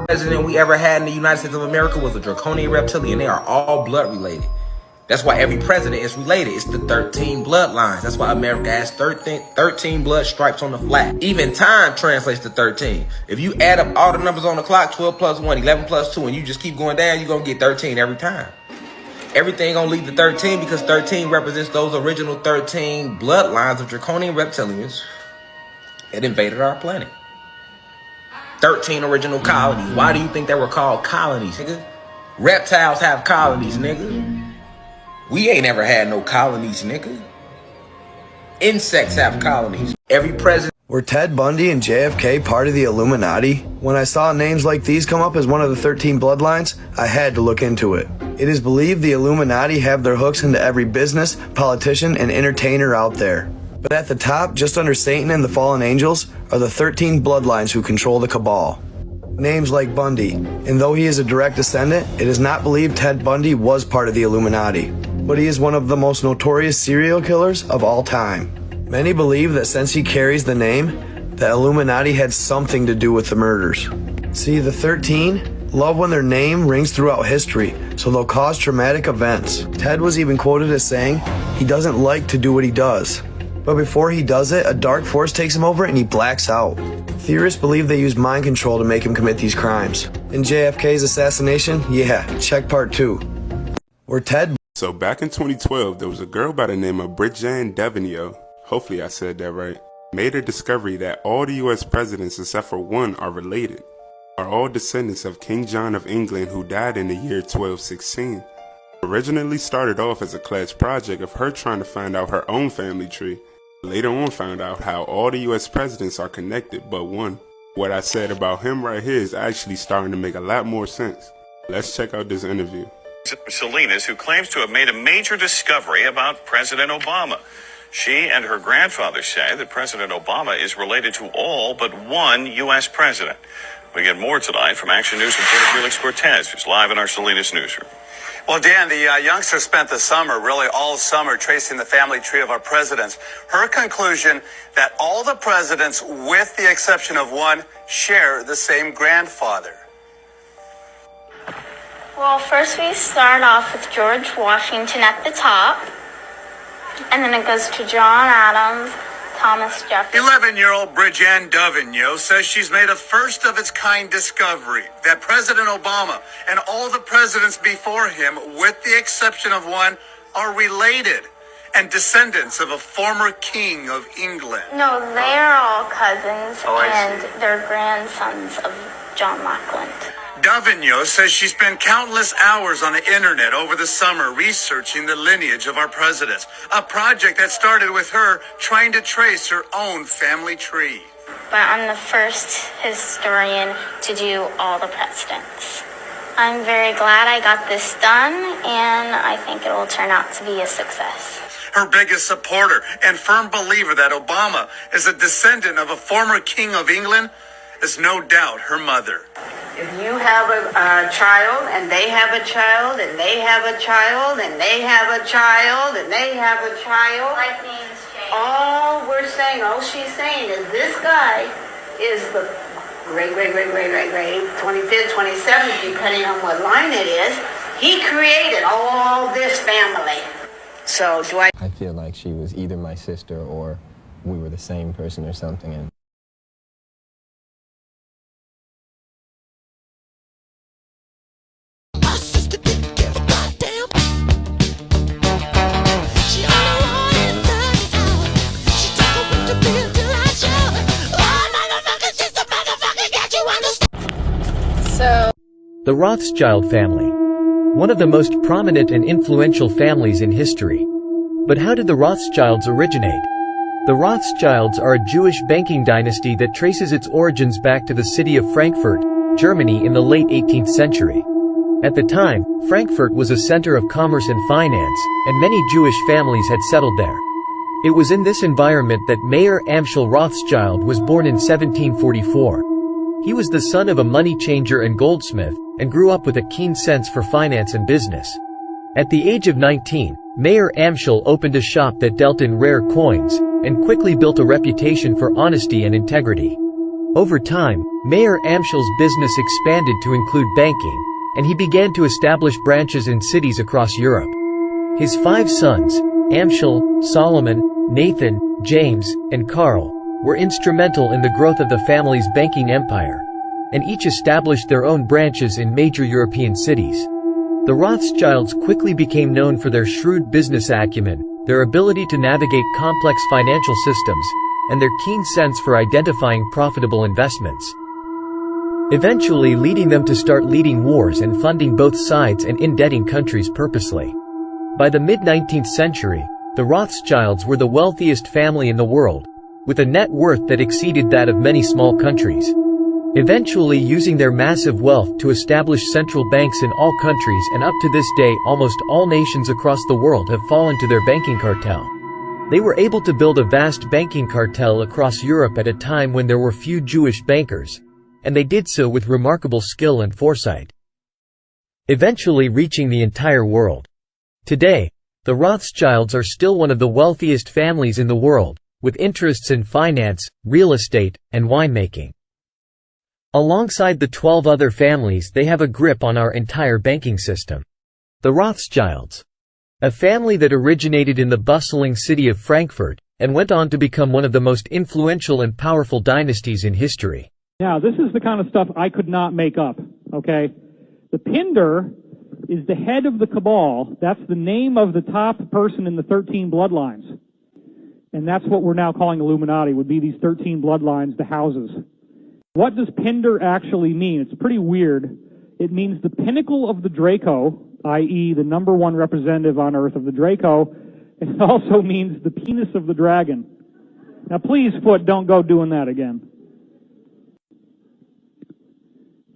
president we ever had in the United States of America was a draconian reptilian. They are all blood related. That's why every president is related. It's the 13 bloodlines. That's why America has 13 blood stripes on the flag. Even time translates to 13. If you add up all the numbers on the clock, 12 plus 1, 11 plus 2, and you just keep going down, you're going to get 13 every time. Everything going to lead to 13 because 13 represents those original 13 bloodlines of draconian reptilians that invaded our planet. 13 original colonies. Why do you think they were called colonies, nigga? Reptiles have colonies, nigga. We ain't ever had no colonies, nigga. Insects have colonies. Every president. Were Ted Bundy and JFK part of the Illuminati? When I saw names like these come up as one of the 13 bloodlines, I had to look into it. It is believed the Illuminati have their hooks into every business, politician, and entertainer out there. But at the top, just under Satan and the fallen angels, are the 13 bloodlines who control the cabal. Names like Bundy, and though he is a direct descendant, it is not believed Ted Bundy was part of the Illuminati. But he is one of the most notorious serial killers of all time. Many believe that since he carries the name, the Illuminati had something to do with the murders. See, the 13 love when their name rings throughout history, so they'll cause traumatic events. Ted was even quoted as saying, he doesn't like to do what he does. But before he does it, a dark force takes him over and he blacks out. Theorists believe they used mind control to make him commit these crimes. In JFK's assassination, yeah, check part 2. Were Ted... So back in 2012, there was a girl by the name of Bridget Devenio, hopefully I said that right, made a discovery that all the US presidents except for one are related, are all descendants of King John of England who died in the year 1216. Originally started off as a class project of her trying to find out her own family tree. Later on found out how all the US presidents are connected but one. What I said about him right here is actually starting to make a lot more sense. Let's check out this interview. Salinas, who claims to have made a major discovery about President Obama. She and her grandfather say that President Obama is related to all but one U.S. president. We get more tonight from Action News reporter Felix Cortez, who's live in our Salinas newsroom. Well, Dan, the youngster spent the summer, really all summer, tracing the family tree of our presidents. Her conclusion that all the presidents, with the exception of one, share the same grandfather. Well, first we start off with George Washington at the top, and then it goes to John Adams, Thomas Jefferson. 11-year-old Bridget Devenio says she's made a first-of-its-kind discovery that President Obama and all the presidents before him, with the exception of one, are related and descendants of a former king of England. No, they're all cousins, and they're grandsons of John Lackland. Devenio says she spent countless hours on the internet over the summer researching the lineage of our presidents, a project that started with her trying to trace her own family tree. But I'm the first historian to do all the presidents. I'm very glad I got this done, and I think it will turn out to be a success. Her biggest supporter and firm believer that Obama is a descendant of a former king of England is no doubt her mother. If you have a child, and they have a child, and they have a child, and they have a child, and they have a child, Like names change. all she's saying is this guy is the great, 25th, 27th, depending on what line it is. He created all this family. So do I feel like she was either my sister or we were the same person or something. And The Rothschild family. One of the most prominent and influential families in history. But how did the Rothschilds originate? The Rothschilds are a Jewish banking dynasty that traces its origins back to the city of Frankfurt, Germany in the late 18th century. At the time, Frankfurt was a center of commerce and finance, and many Jewish families had settled there. It was in this environment that Mayer Amschel Rothschild was born in 1744. He was the son of a money changer and goldsmith, and grew up with a keen sense for finance and business. At the age of 19, Mayer Amschel opened a shop that dealt in rare coins, and quickly built a reputation for honesty and integrity. Over time, Mayor Amschel's business expanded to include banking, and he began to establish branches in cities across Europe. His 5 sons, Amschel, Solomon, Nathan, James, and Carl, were instrumental in the growth of the family's banking empire, and each established their own branches in major European cities. The Rothschilds quickly became known for their shrewd business acumen, their ability to navigate complex financial systems, and their keen sense for identifying profitable investments, eventually leading them to start leading wars and funding both sides and indebting countries purposely. By the mid-19th century, the Rothschilds were the wealthiest family in the world, with a net worth that exceeded that of many small countries, eventually using their massive wealth to establish central banks in all countries, and up to this day almost all nations across the world have fallen to their banking cartel. They were able to build a vast banking cartel across Europe at a time when there were few Jewish bankers, and they did so with remarkable skill and foresight, eventually reaching the entire world. Today, the Rothschilds are still one of the wealthiest families in the world, with interests in finance, real estate, and winemaking. Alongside the 12 other families, they have a grip on our entire banking system. The Rothschilds, a family that originated in the bustling city of Frankfurt, and went on to become one of the most influential and powerful dynasties in history. Now, this is the kind of stuff I could not make up, okay? The Pinder is the head of the cabal. That's the name of the top person in the 13 bloodlines. And that's what we're now calling Illuminati, would be these 13 bloodlines, the houses. What does Pinder actually mean? It's pretty weird. It means the pinnacle of the Draco, i.e. the #1 representative on Earth of the Draco. It also means the penis of the dragon. Now please, Foot, don't go doing that again.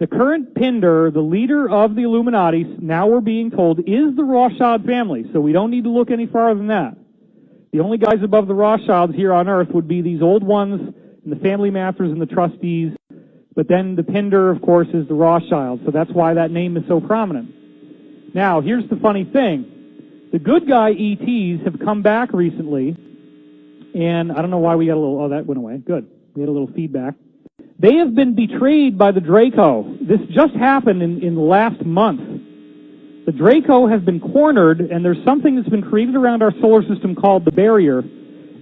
The current Pinder, the leader of the Illuminati, now we're being told, is the Rothschild family, so we don't need to look any farther than that. The only guys above the Rothschilds here on Earth would be these old ones, and the family masters and the trustees, but then the Pinder, of course, is the Rothschild, so that's why that name is so prominent. Now, here's the funny thing. The good guy ETs have come back recently, and I don't know why we got a little, oh, that went away. Good. We had a little feedback. They have been betrayed by the Draco. This just happened in the last month. The Draco has been cornered, and there's something that's been created around our solar system called the barrier,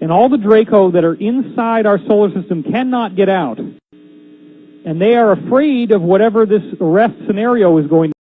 and all the Draco that are inside our solar system cannot get out. And they are afraid of whatever this arrest scenario is going to